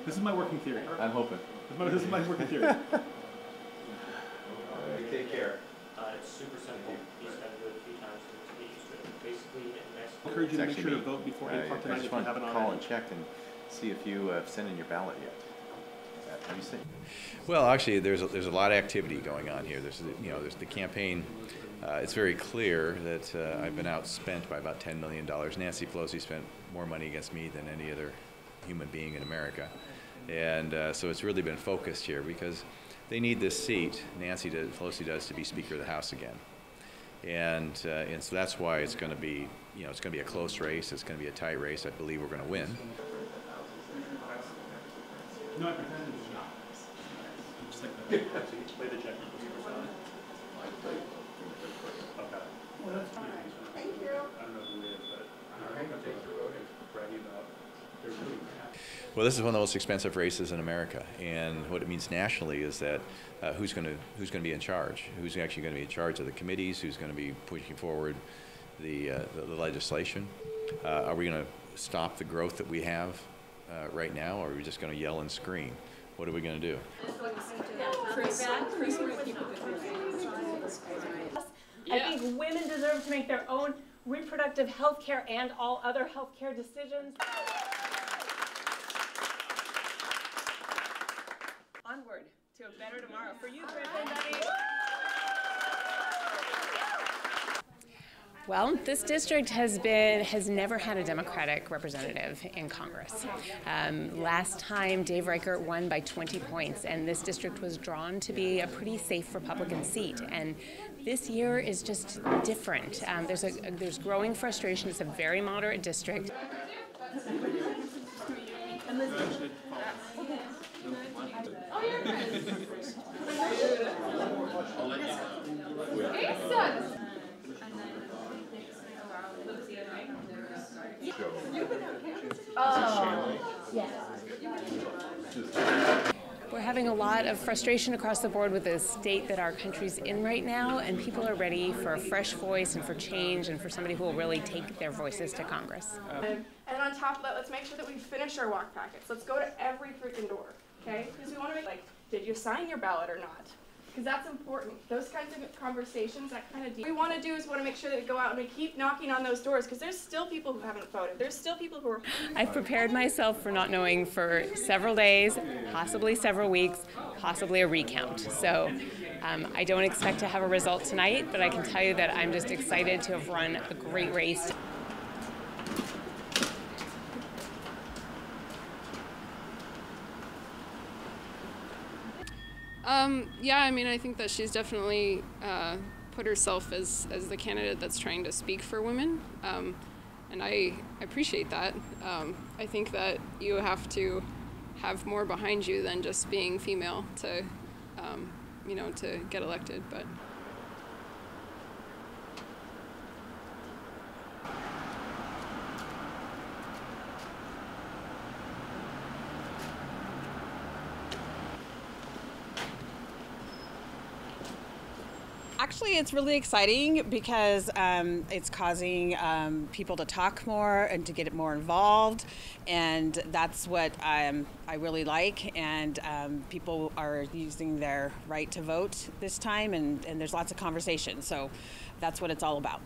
This is my working theory. I'm hoping. This is my working theory. Take care. It's super simple. You just got to do it a few times to get used to it. Basically, I encourage you to make sure to vote before 8 o'clock tonight if you haven't already. I just want to call and check and see if you have sent in your ballot yet. Have you seen? Well, actually, there's a lot of activity going on here. There's the campaign. It's very clear that I've been outspent by about $10 million. Nancy Pelosi spent more money against me than any other human being in America, and so it's really been focused here because they need this seat. Pelosi does, to be Speaker of the House again, and so that's why it's going to be, it's going to be a close race. It's going to be a tight race. I believe we're going to win. No, I pretend it's not. Just like that. So you play the check. Okay. Well, that's fine. Thank you. I don't know who it is, but I think bragging about their movie. Well, this is one of the most expensive races in America, and what it means nationally is that who's going to be in charge? Who's actually going to be in charge of the committees? Who's going to be pushing forward the legislation? Are we going to stop the growth that we have right now, or are we just going to yell and scream? What are we going to do? I think women deserve to make their own reproductive health care and all other health care decisions. Onward to a better tomorrow for you, Griffin. Well, this district has never had a Democratic representative in Congress. Last time, Dave Reichert won by 20 points, and this district was drawn to be a pretty safe Republican seat. And this year is just different. There's growing frustration. It's a very moderate district. We're having a lot of frustration across the board with the state that our country's in right now, and people are ready for a fresh voice and for change and for somebody who will really take their voices to Congress. And on top of that, let's make sure that we finish our walk packets. Let's go to every freaking door, okay? Because we want to make, like, did you sign your ballot or not? Because that's important. Those kinds of conversations, that kind of deal. What we want to do is want to make sure that we go out and we keep knocking on those doors, because there's still people who haven't voted. There's still people who are... I've prepared myself for not knowing for several days, possibly several weeks, possibly a recount. So I don't expect to have a result tonight, but I can tell you that I'm just excited to have run a great race. Yeah, I mean, I think that she's definitely put herself as the candidate that's trying to speak for women, and I appreciate that. I think that you have to have more behind you than just being female to, to get elected. But. Actually, it's really exciting because it's causing people to talk more and to get more involved, and that's what I really like. And people are using their right to vote this time, and there's lots of conversation, so that's what it's all about.